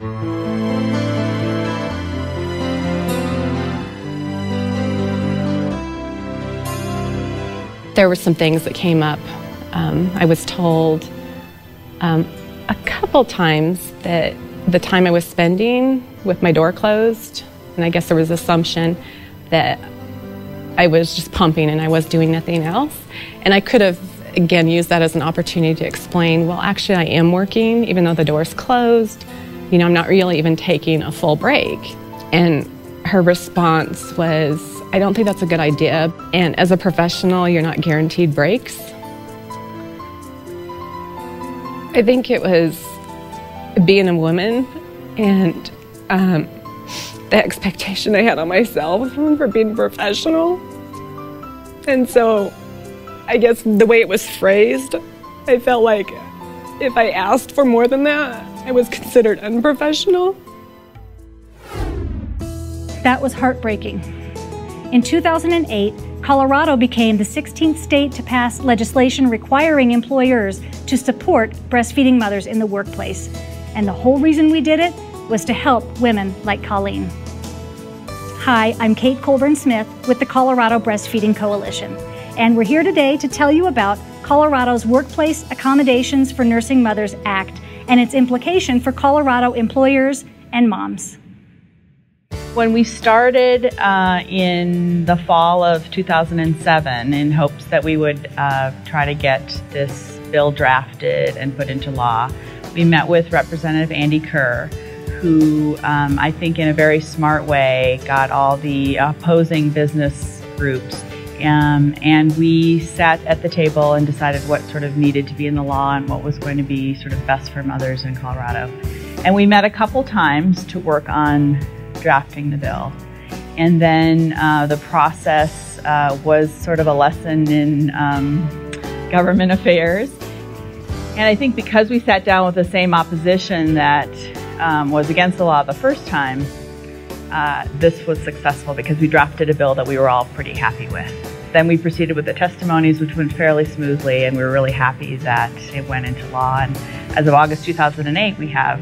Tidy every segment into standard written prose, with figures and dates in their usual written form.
There were some things that came up. I was told a couple times that the time I was spending with my door closed, and I guess there was assumption that I was just pumping and I was doing nothing else. And I could have, again, used that as an opportunity to explain, well, actually I am working, even though the door's closed. You know, I'm not really even taking a full break. And her response was, I don't think that's a good idea. And as a professional, you're not guaranteed breaks. I think it was being a woman and the expectation I had on myself for being professional. And so I guess the way it was phrased, I felt like if I asked for more than that, I was considered unprofessional. That was heartbreaking. In 2008, Colorado became the 16th state to pass legislation requiring employers to support breastfeeding mothers in the workplace. And the whole reason we did it was to help women like Colleen. Hi, I'm Kate Colburn-Smith with the Colorado Breastfeeding Coalition, and we're here today to tell you about Colorado's Workplace Accommodations for Nursing Mothers Act and its implication for Colorado employers and moms. When we started in the fall of 2007 in hopes that we would try to get this bill drafted and put into law, we met with Representative Andy Kerr, who I think in a very smart way got all the opposing business groups and we sat at the table and decided what sort of needed to be in the law and what was going to be sort of best for mothers in Colorado. And we met a couple times to work on drafting the bill. And then the process was sort of a lesson in government affairs. And I think because we sat down with the same opposition that was against the law the first time, this was successful because we drafted a bill that we were all pretty happy with. Then we proceeded with the testimonies, which went fairly smoothly, and we were really happy that it went into law. And as of August 2008, we have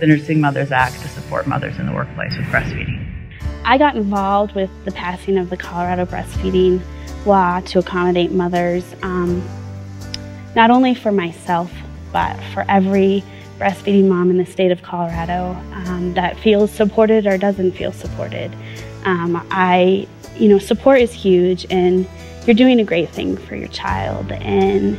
the Nursing Mothers Act to support mothers in the workplace with breastfeeding. I got involved with the passing of the Colorado breastfeeding law to accommodate mothers, not only for myself, but for every breastfeeding mom in the state of Colorado that feels supported or doesn't feel supported. Support is huge, and you're doing a great thing for your child, and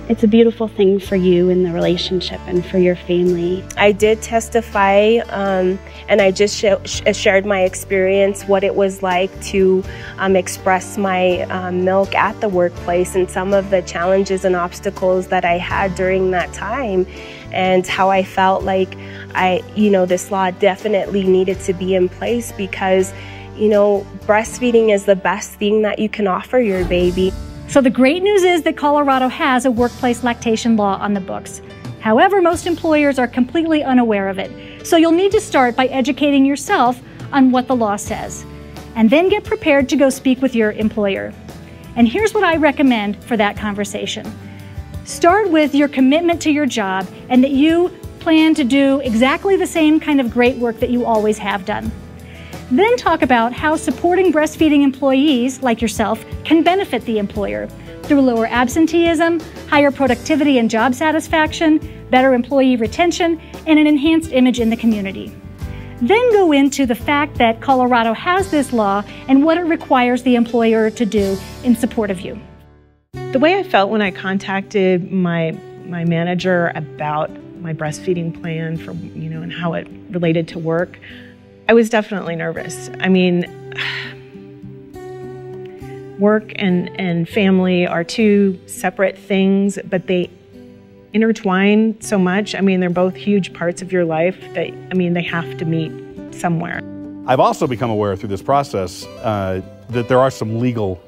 it's a beautiful thing for you in the relationship and for your family. I did testify, and I just shared my experience, what it was like to express my milk at the workplace and some of the challenges and obstacles that I had during that time, and how I felt like this law definitely needed to be in place because, breastfeeding is the best thing that you can offer your baby. So the great news is that Colorado has a workplace lactation law on the books. However, most employers are completely unaware of it. So you'll need to start by educating yourself on what the law says, and then get prepared to go speak with your employer. And here's what I recommend for that conversation. Start with your commitment to your job and that you plan to do exactly the same kind of great work that you always have done. Then talk about how supporting breastfeeding employees like yourself can benefit the employer through lower absenteeism, higher productivity and job satisfaction, better employee retention, and an enhanced image in the community. Then go into the fact that Colorado has this law and what it requires the employer to do in support of you. The way I felt when I contacted my manager about my breastfeeding plan for, and how it related to work, I was definitely nervous. I mean, work and family are two separate things, but they intertwine so much. I mean, they're both huge parts of your life that, they have to meet somewhere. I've also become aware through this process that there are some legal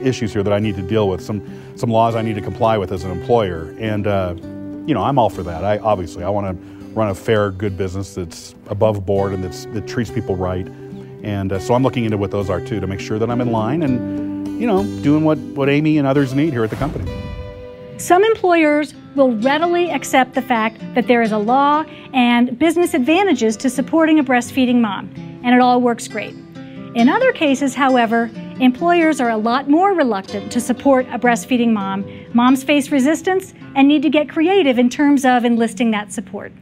issues here that I need to deal with, some laws I need to comply with as an employer. And, I'm all for that. I want to run a fair, good business that's above board and that treats people right. And so I'm looking into what those are too, to make sure that I'm in line and, doing what Amy and others need here at the company. Some employers will readily accept the fact that there is a law and business advantages to supporting a breastfeeding mom, and it all works great. In other cases, however, employers are a lot more reluctant to support a breastfeeding mom. Moms face resistance and need to get creative in terms of enlisting that support.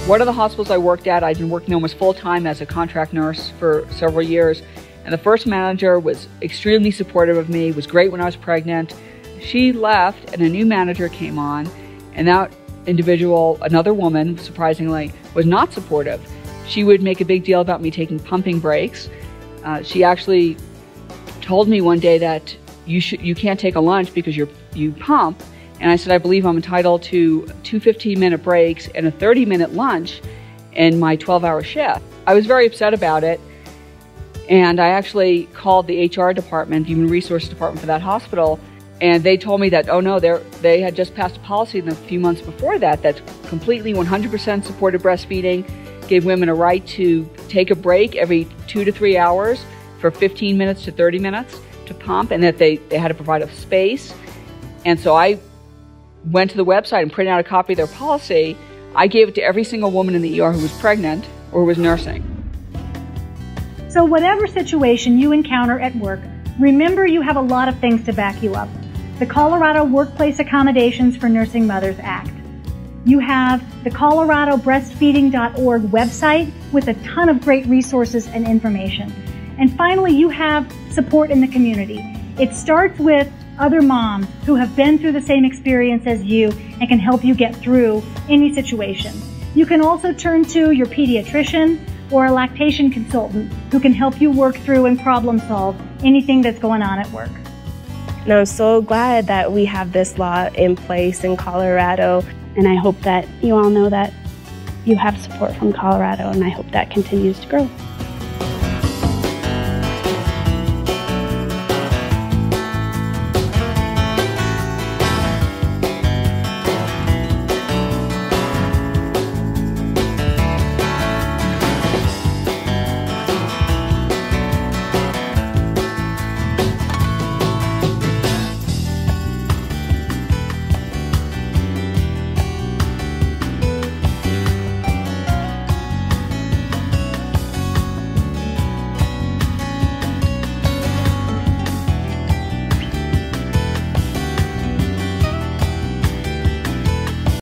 One of the hospitals I worked at, I'd been working almost full-time as a contract nurse for several years, and the first manager was extremely supportive of me, was great when I was pregnant. She left and a new manager came on, and that individual, another woman, surprisingly, was not supportive. She would make a big deal about me taking pumping breaks. She actually told me one day that you can't take a lunch because you pump. And I said, I believe I'm entitled to 2 15-minute breaks and a 30-minute lunch in my 12-hour shift. I was very upset about it. And I actually called the HR department, Human Resources Department for that hospital, and they told me that, oh no, they had just passed a policy in a few months before that completely 100% supported breastfeeding, gave women a right to take a break every 2 to 3 hours for 15 minutes to 30 minutes to pump, and that they had to provide a space. And so I went to the website and printed out a copy of their policy. I gave it to every single woman in the ER who was pregnant or who was nursing. So whatever situation you encounter at work, remember you have a lot of things to back you up. The Colorado Workplace Accommodations for Nursing Mothers Act. You have the ColoradoBreastfeeding.org website with a ton of great resources and information. And finally, you have support in the community. It starts with other moms who have been through the same experience as you and can help you get through any situation. You can also turn to your pediatrician or a lactation consultant who can help you work through and problem solve anything that's going on at work. And I'm so glad that we have this law in place in Colorado. And I hope that you all know that you have support from Colorado, and I hope that continues to grow.